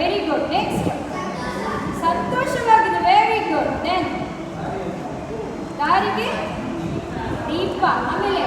Very good. Next ಸಂತೋಷವಾಗಿದೆ. Very good. Then ದಾರಿಗೆ ದೀಪ. ಆಮೇಲೆ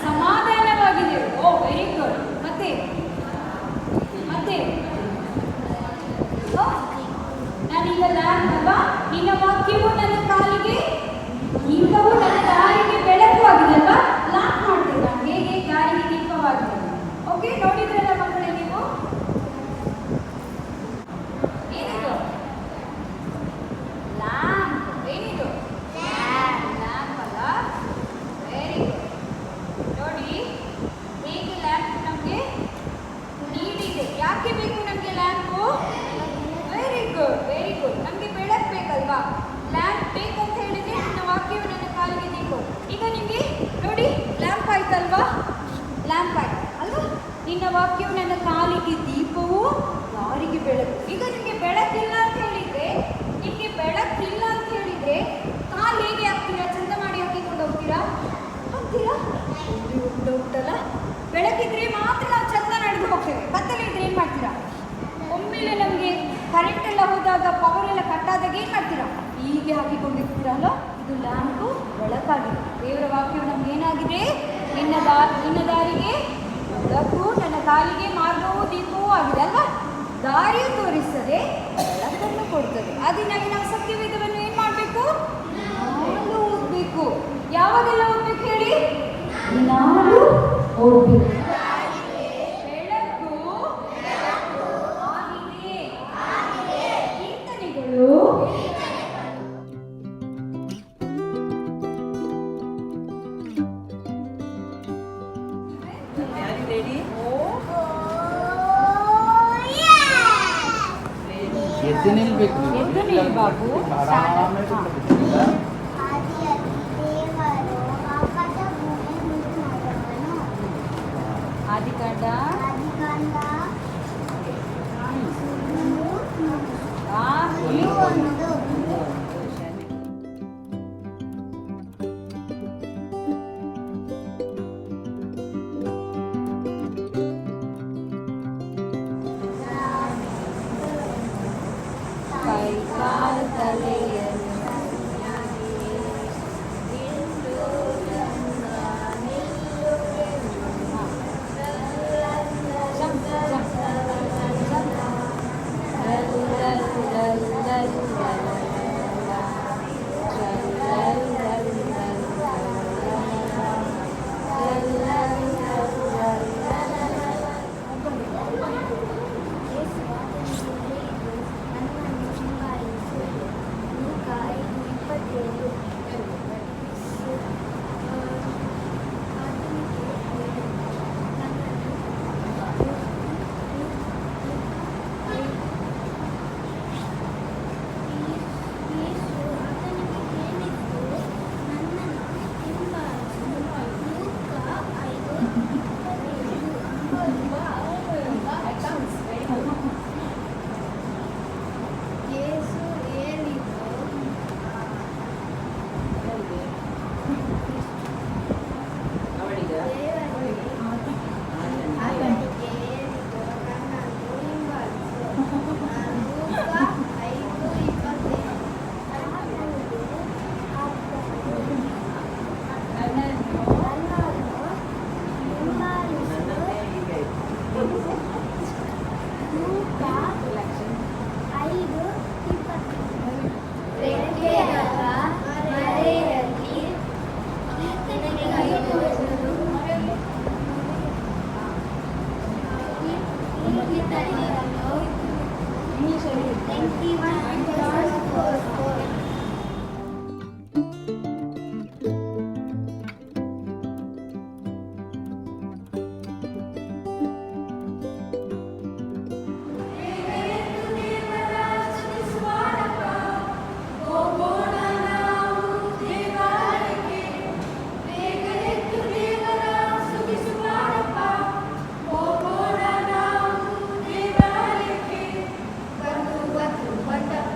ಸಮಾಧಾನವಾಗಿದೆ. ಓ ವೆರಿ ಗುಡ್. ಮತ್ತೆ ಮತ್ತೆ ನಾನೀಗ ಲ್ಯಾಂಪ್ ಅಲ್ವಾ, ನಿನ್ನ ವಾಕ್ಯವು ನನ್ನ ಕಾಲಿಗೆ ದೀಪವು ನನ್ನ ದಾರಿಗೆ ಬೆಳಕು ಆಗಿದೆ ಅಲ್ವಾ. ಲ್ಯಾಂಪ್ ಮಾಡ್ತೇನೆ ನಾನು ಹೇಗೆ ದಾರಿಗೆ ದೀಪವಾಗಿದೆ. ಓಕೆ, ನೋಡಿದ್ರಲ್ಲ ಮಕ್ಕಳೇ ನೀವು. ಏನಿದು ಲ್ಯಾಂಪ್? ಏನಿದು ಲ್ಯಾಂಪ್ ಅಲ್ಲ. Very good. ನೋಡಿ ಹೇಗೆ ಲ್ಯಾಂಪ್ ನಮಗೆ ನೀಡಿದೆ. ಯಾಕೆ ಬೇಕು ನಮಗೆ lamp? Very good, very good. ನಮಗೆ ಬೆಳಕು ಬೇಕಲ್ವಾ. ಲ್ಯಾಂಪ್ ಬೇಕಂತ ಹೇಳಿದ್ರೆ ನನ್ನ ವಾಕ್ಯವು ನನ್ನ ಕಾಲಿಗೆ ದೀಪ. ಈಗ ನಿಮಗೆ ನೋಡಿ ಲ್ಯಾಂಪ್ ಆಯ್ತಲ್ವಾ. ಲ್ಯಾಂಪ್ ಆಯ್ತು ಅಲ್ವಾ. ನಿನ್ನ ವಾಕ್ಯವು ನನ್ನ ಕಾಲಿಗೆ ದೀಪವು ದಾರಿಗೆ ಬೆಳಕು. ಈಗ ನಿಮಗೆ ಬೆಳಕಿಲ್ಲ ಅಂತ ಹೇಳಿದ್ರೆ, ನಿಮಗೆ ಬೆಳಕಿಲ್ಲ ಅಂತ ಹೇಳಿದ್ರೆ ಕಾಲು ಹೇಗೆ ಹಾಕ್ತೀರಾ? ಚಂದ ಮಾಡಿ ಹಾಕಿಕೊಂಡು ಹೋಗ್ತೀರಾ? ಹಾಕ್ತೀರಾ? ಉಂಟಲ್ಲ. ಬೆಳಕಿದ್ರೆ ಮಾತ್ರ ನಾವು ಚಂದ ನಡೆದು ಹೋಗ್ತೇವೆ. ಕತ್ತಲೆ ಇದ್ರೆ ಏನು ಮಾಡ್ತೀರಾ? ಒಮ್ಮೆಲೆ ನಮಗೆ ಕರೆಂಟ್ ಎಲ್ಲ ಹೋದಾಗ, ಪವರ್ ಎಲ್ಲ ಕಟ್ಟಾದಾಗ ಏನು ಮಾಡ್ತೀರಾ? ಹೀಗೆ ಹಾಕಿಕೊಂಡಿರ್ತೀರಲ್ಲ. ಇದು ಲ್ಯಾಂಪು ಬೆಳಕಾಗಿದೆ. ದೇವರ ವಾಕ್ಯವು ನಮ್ಗೆ ಏನಾಗಿದೆ? ನಿನ್ನ ದಾರಿಗೆ ಬೆಳಕು, ನನ್ನ ಕಾಲಿಗೆ ಮಾರ್ಗವೂ ದೀಪವೂ ಆಗಿದೆ ಅಲ್ವಾ. ದಾರಿಯು ತೋರಿಸ್ತದೆ, ಬೆಳಕನ್ನು ಕೊಡ್ತದೆ. ಅದನ್ನಾಗಿ ನಾವು ಸತ್ಯವೇದವನ್ನು ಏನು ಮಾಡಬೇಕು? ನಾನು ಓದಬೇಕು. ಯಾವಾಗೆಲ್ಲ ಓದಬೇಕು ಹೇಳಿ? ನಾನು ಓದಬೇಕು. ಬೆಳಕು ಆಗಿದೆ. ಕೀರ್ತನೆಗಳು ಎದ್ದು ನಿಲ್ಬೇಕು. ಬಾಬು. ಆದಿಕಾಂಡ What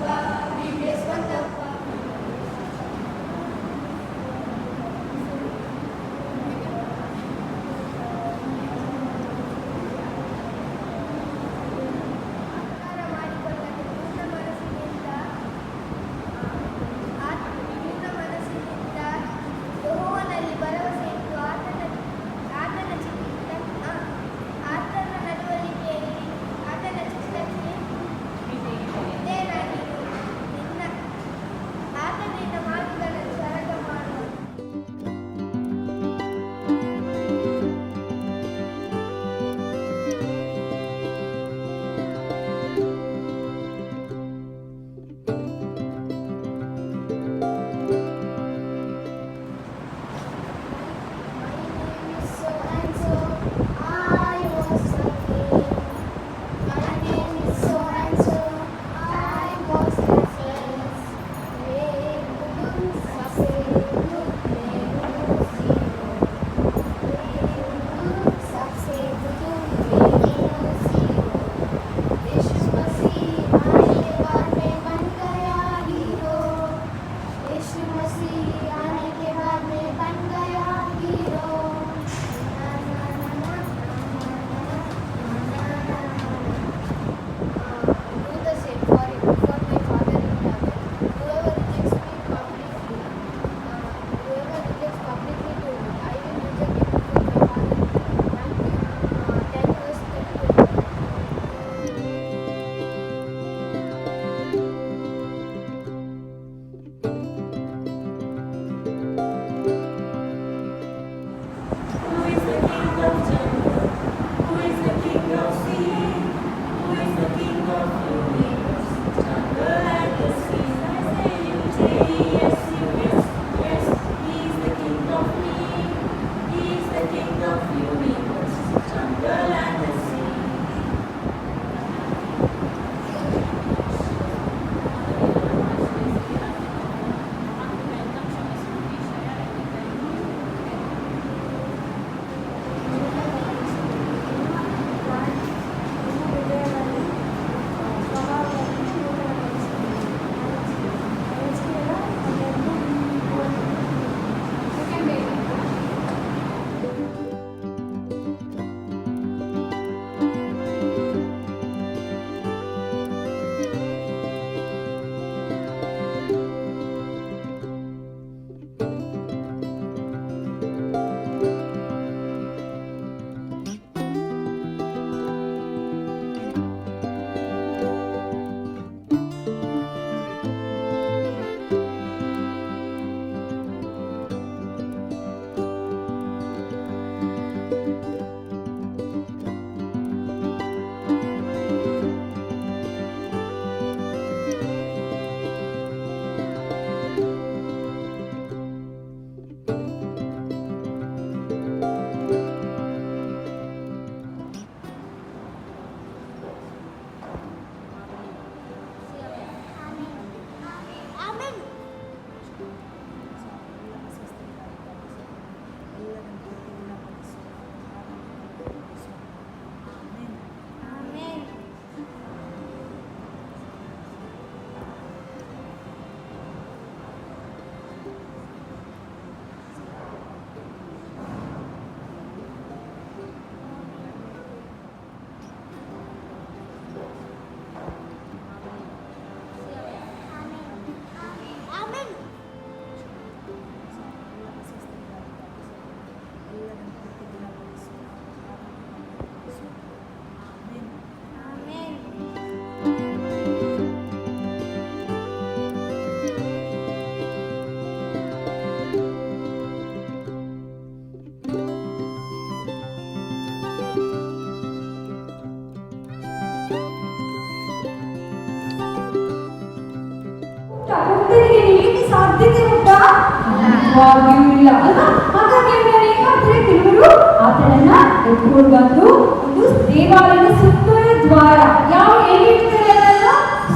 ಖಂಡಿತವಾಗಿಯೂ ಇಲ್ಲ ಅಲ್ವಾ? ಹಾಗಾಗಿ ಇವ್ರು ಏನ್ ಮಾಡ್ತಾರೆ, ಕೆಲವರು ಆತನನ್ನ ಎತ್ಕೊಂಡು ಬಂದು ಒಂದು ದೇವಾಲಯದ ಸುತ್ತಲ ದ್ವಾರ, ಯಾವ ಎಲ್ಲಿರ್ತಾರೆ ಅದನ್ನ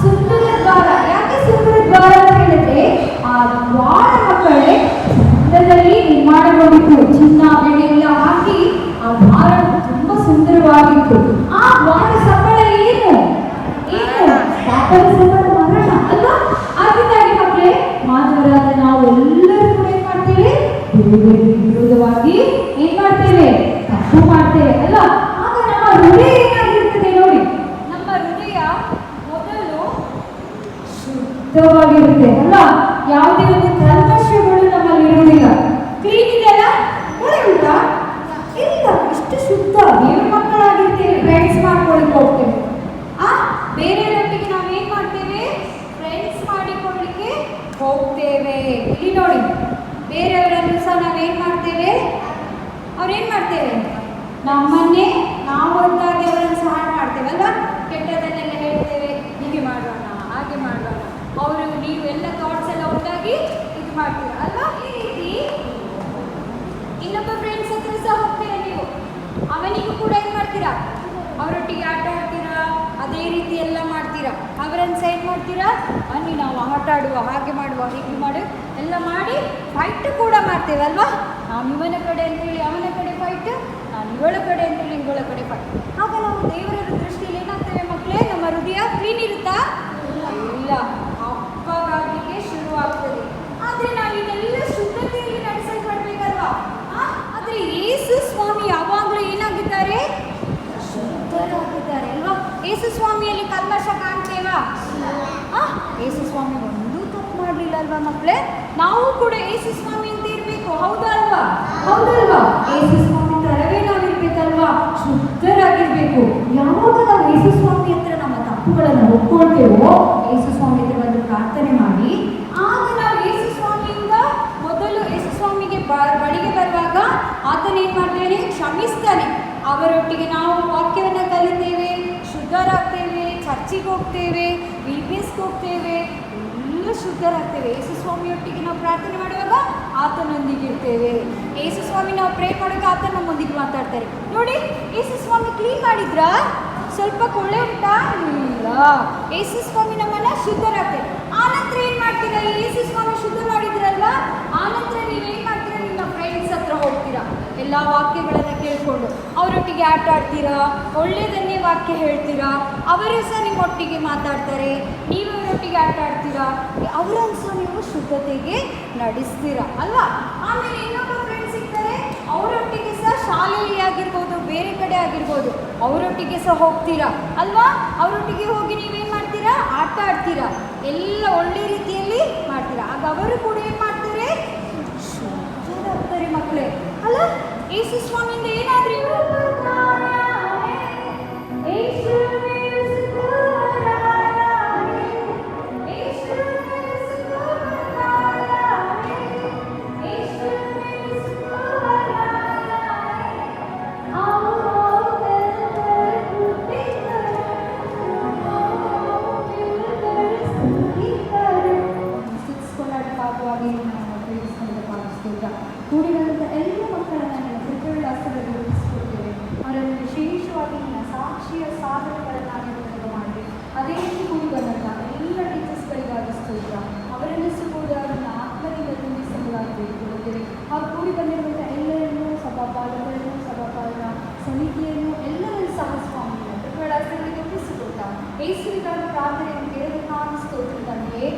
ಸುತ್ತಲ ದ್ವಾರ. ಯಾಕೆ ಸುತ್ತಲ ದ್ವಾರ ಅಂತ ಹೇಳಿದ್ರೆ ಆ ದ್ವಾರ ಮಕ್ಕಳೇ ಚಂದದಲ್ಲಿ ನಿರ್ಮಾಣಗೊಂಡಿತ್ತು, ಚಿನ್ನ ಬೆಳ್ಳಿ ಎಲ್ಲ ಹಾಕಿ ಆ ದ್ವಾರ ತುಂಬಾ ಸುಂದರವಾಗಿತ್ತು. ಆ ದ್ವಾರ ಸಂಬಳ ಏನು ಪಾಪದ ಸಂಬಳ ಮರಣ ಅಲ್ವಾ? ಅದಕ್ಕಾಗಿ ಮಕ್ಕಳೇ ಮಾನವರಾದ ನಾವು ಎಲ್ಲರೂ ಕೂಡ ಏನ್ ಮಾಡ್ತೇವೆ, ದೇವರಿಗೆ ವಿರೋಧವಾಗಿ ಏನ್ ಮಾಡ್ತೇವೆ, ತಪ್ಪು ಮಾಡ್ತೇವೆ ಅಲ್ಲ? ಆಗ ನಮ್ಮ ಹೃದಯ ಏನಾಗಿರ್ತದೆ ನೋಡಿ, ನಮ್ಮ ಹೃದಯ ಮೊದಲು ಶುದ್ಧವಾಗಿರುತ್ತೆ ಅಲ್ಲ? ಯಾವುದೇ ಒಂದು ಕಲ್ಮಶಗಳು ನಮ್ಮಲ್ಲಿ ಇರುವುದಿಲ್ಲ. ಕ್ಲೀನ್ ಇದೆಯಲ್ಲ, ಒಳ್ಳೆ ಉಂಟಾ? ಇಲ್ಲ, ಇಷ್ಟು ಶುದ್ಧ ದೇವ್ರ ಮಕ್ಕಳಾಗಿರ್ತೇವೆ. ಫ್ರೆಂಡ್ಸ್ ಮಾಡ್ಕೊಳ್ಳಿಕ್ಕೆ ಹೋಗ್ತೇವೆ, ಬೇರೆಯವರೊಟ್ಟಿಗೆ ನಾವೇನ್ ಮಾಡ್ತೇವೆ, ಫ್ರೆಂಡ್ಸ್ ಮಾಡಿಕೊಳ್ಳಿಕ್ಕೆ ಹೋಗ್ತೇವೆ. ಇಲ್ಲಿ ನೋಡಿ, ಬೇರೆಯವರನ್ನು ಸಹ ನಾವೇನ್ ಮಾಡ್ತೇವೆ, ಅವ್ರೇನ್ ಮಾಡ್ತೇವೆ, ನಮ್ಮನ್ನೇ ನಾವು ಹೊತ್ತಾಗಿ ಅವರನ್ನು ಸಹ ಮಾಡ್ತೇವೆ ಅಲ್ವಾ? ಕೆಟ್ಟದನ್ನೆಲ್ಲ ಹೇಳ್ತೇವೆ, ಹೀಗೆ ಮಾಡೋಣ ಹಾಗೆ ಮಾಡೋಣ, ಅವರು ನೀವು ಎಲ್ಲ ಥಾಟ್ಸ್ ಎಲ್ಲ ಒಟ್ಟಾಗಿ ಇದು ಮಾಡ್ತೀರ ಅಲ್ವಾ? ಈ ರೀತಿ ಇನ್ನೊಬ್ಬ ಫ್ರೆಂಡ್ಸ್ ಹತ್ರ ಸಹ ಹೋಗ್ತೀರಾ ನೀವು, ಅವನಿಗೂ ಕೂಡ ಏನ್ ಮಾಡ್ತೀರಾ, ಅವರೊಟ್ಟಿಗೆ ಆಟ ಆಡ್ತೀರಾ, ಅದೇ ರೀತಿ ಎಲ್ಲ ಮಾಡ್ತೀರಾ. ಅವರನ್ನು ಸಹ ಏನು ಮಾಡ್ತೀರಾ, ಬನ್ನಿ ನಾವು ಆಟ ಆಡುವ, ಹಾಗೆ ಮಾಡುವ, ಹೀಗೆ ಮಾಡು ಎಲ್ಲ ಮಾಡಿ ಫೈಟ್ ಕೂಡ ಮಾಡ್ತೇವೆ ಅಲ್ವಾ? ನಾವು ಇವನ ಕಡೆ ಅಂತೇಳಿ ಅವನ ಕಡೆ ಫೈಟ್, ನಾನು ಇವಳ ಕಡೆ ಅಂತೇಳಿ ಇವಳ ಕಡೆ ಫೈಟ್. ಆಗ ನಾವು ದೇವರ ದೃಷ್ಟಿಯಲ್ಲಿ ಏನಾಗ್ತೇವೆ ಮಕ್ಕಳೇ, ನಮ್ಮ ಹೃದಯ ಕ್ಲೀನ್ ಇರುತ್ತಾ? ಇಲ್ಲ, ಹಬ್ಬಗಾಗಲಿಕ್ಕೆ ಶುರುವಾಗ್ತದೆ. ಆದರೆ ನಾವು ಇದೆಲ್ಲ ಶುದ್ಧತೆಯಲ್ಲಿ ನಡೆಸಲ್ಪಡ್ಬೇಕಲ್ವಾ? ಆದರೆ ಯೇಸು ಸ್ವಾಮಿ ಯಾವಾಗಲೂ ಏನಾಗಿದ್ದಾರೆ, ಶುದ್ಧರಾಗಿದ್ದಾರೆ ಅಲ್ವಾ? ಯೇಸು ಸ್ವಾಮಿಯಲ್ಲಿ ಕಲ್ಮಶ ಕಾಣ್ತೇವಾ? ಯೇಸು ಸ್ವಾಮಿ ಒಂದು ತಪ್ಪು ಮಾಡಲಿಲ್ಲ ಅಲ್ವಾ ಮಕ್ಕಳೇ? ನಾವು ಕೂಡ ಯೇಸು ಸ್ವಾಮಿ ಅಂತ ಇರಬೇಕು, ಹೌದಲ್ವಾ? ಹೌದಲ್ವಾ? ಯೇಸು ಸ್ವಾಮಿ ತರವೇ ನಾವಿರ್ಬೇಕಲ್ವಾ? ಶುದ್ಧರಾಗಿರ್ಬೇಕು. ಯಾವಾಗ ನಾವು ಯೇಸು ಸ್ವಾಮಿ ಹತ್ರ ನಮ್ಮ ತಪ್ಪುಗಳನ್ನು ಒಪ್ಕೊಳ್ತೇವೋ, ಯೇಸು ಸ್ವಾಮಿ ಹತ್ರ ಬಂದು ಪ್ರಾರ್ಥನೆ ಮಾಡಿ, ಆಗ ನಾವು ಯೇಸು ಸ್ವಾಮಿಯಿಂದ ಮೊದಲು ಯೇಸು ಸ್ವಾಮಿಗೆ ಬಳಿಗೆ ಬರುವಾಗ ಆತನ ಏನ್ ಮಾಡ್ತೇನೆ, ಕ್ಷಮಿಸ್ತಾನೆ. ಅವರೊಟ್ಟಿಗೆ ನಾವು ವಾಕ್ಯವನ್ನು ಕಲಿತೇವೆ, ಶುದ್ಧರಾಗ್ತೇವೆ, ಚರ್ಚಿಗೆ ಹೋಗ್ತೇವೆ, ವಿಪಿಎಸ್ಗೆ ಹೋಗ್ತೇವೆ, ಎಲ್ಲ ಶುದ್ಧರಾಗ್ತೇವೆ. ಯೇಸು ಸ್ವಾಮಿಯೊಟ್ಟಿಗೆ ನಾವು ಪ್ರಾರ್ಥನೆ ಮಾಡುವಾಗ ಆತನೊಂದಿಗೆ ಇರ್ತೇವೆ. ಯೇಸು ಸ್ವಾಮಿ ನಾವು ಪ್ರೇ ಮಾಡುವಾಗ ಆತನ ನಮ್ಮೊಂದಿಗೆ ಮಾತಾಡ್ತಾರೆ. ನೋಡಿ, ಯೇಸು ಸ್ವಾಮಿ ಕ್ಲೀನ್ ಮಾಡಿದ್ರ, ಸ್ವಲ್ಪ ಕೊಳ್ಳೆ ಉಂಟಾ? ಇಲ್ಲ. ಯೇಸು ಸ್ವಾಮಿ ನಮ್ಮನ್ನ ಶುದ್ಧರಾಗ್ತೇವೆ. ಆನಂತರ ಏನ್ ಮಾಡ್ತೀರಾ, ಯೇಸು ಸ್ವಾಮಿ ಶುದ್ಧ ಮಾಡಿದ್ರಲ್ವಾ, ಆನಂತರ ನೀವೇನ್ ಮಾಡ್ತೀರಾ, ನಿಮ್ಮ ಫ್ರೆಂಡ್ಸ್ ಹತ್ರ ಹೋಗ್ತೀರಾ, ಎಲ್ಲ ವಾಕ್ಯಗಳನ್ನು ಕೇಳ್ಕೊಂಡು ಅವರೊಟ್ಟಿಗೆ ಆಟ ಆಡ್ತೀರಾ, ಒಳ್ಳೆಯದನ್ನೇ ವಾಕ್ಯ ಹೇಳ್ತೀರಾ, ಅವರೇ ಸಹ ನಿಮ್ಮೊಟ್ಟಿಗೆ ಮಾತಾಡ್ತಾರೆ, ನೀವು ಅವರೊಟ್ಟಿಗೆ ಆಟ ಆಡ್ತೀರಾ, ಅವರನ್ನು ಸಹ ನೀವು ಶುದ್ಧತೆಗೆ ನಡೆಸ್ತೀರಾ ಅಲ್ವಾ? ಆಮೇಲೆ ಇನ್ನೊಬ್ಬ ಫ್ರೆಂಡ್ಸ್ ಸಿಗ್ತಾರೆ, ಅವರೊಟ್ಟಿಗೆ ಸಹ ಶಾಲೆಯಲ್ಲಿ ಆಗಿರ್ಬೋದು, ಬೇರೆ ಕಡೆ ಆಗಿರ್ಬೋದು, ಅವರೊಟ್ಟಿಗೆ ಸಹ ಹೋಗ್ತೀರಾ ಅಲ್ವಾ? ಅವರೊಟ್ಟಿಗೆ ಹೋಗಿ ನೀವೇನು ಮಾಡ್ತೀರಾ, ಆಟ ಆಡ್ತೀರಾ, ಎಲ್ಲ ಒಳ್ಳೆ ರೀತಿಯಲ್ಲಿ ಮಾಡ್ತೀರಾ. ಆಗ ಅವರು ಕೂಡ ಏನು ಮಾಡ್ತಾರೆ, ಶುದ್ಧರಾಗ್ತಾರೆ ಮಕ್ಕಳೇ ಅಲ್ಲ? ಯೇಸು ಸ್ವಾಮಿಯಿಂದ ಏನಾದ್ರೂ ಕೂಡಿರುವಂಥ ಎಲ್ಲ ಮಕ್ಕಳನ್ನು ನನ್ನ ಕೃಪೆಯುಳ್ಳಾಸದಲ್ಲಿ ರೂಪಿಸಿಕೊಡ್ತೇವೆ. ಅವರನ್ನು ವಿಶೇಷವಾಗಿ ನನ್ನ ಸಾಕ್ಷಿಯ ಸಾಧನೆಗಳನ್ನಾಗಿ ಮಾಡಿ ಅದೇ ರೀತಿ ಕೂಡಿ ಬಂದಂಥ ಎಲ್ಲ ಟೀಚರ್ಸ್ಗಳಿಗಾಗಿ ಸ್ತೋತ್ರ. ಅವರನ್ನು ಸಿಗುವುದು ಅವರನ್ನು ಆತ್ಮದಿಂದ ತುಂಬಿಸಬಹುದಾಗಿ ಬೇಡಿಕೊಳ್ಳುತ್ತೇವೆ. ಹಾಗೂ ಕೂಡಿ ಬಂದಿರುವಂಥ ಎಲ್ಲರನ್ನೂ, ಸಭಾಪಾಲಕರನ್ನು, ಸಭಾಪಾಲನ ಸಮಿತಿಯನ್ನು ಎಲ್ಲರನ್ನು ಸಹ ಸ್ವಾಮಿಯ ಕೃಪೆಯುಳ್ಳಾಸದಲ್ಲಿ ರೂಪಿಸಿಕೊಡ್ತಾ ಯೇಸುವಿಗಾಗಿ ಪ್ರಾರ್ಥನೆಯನ್ನು ಕೇಳಲು ನಾನು ಸ್ತೋತ್ರ ತಂದೆಯೇ.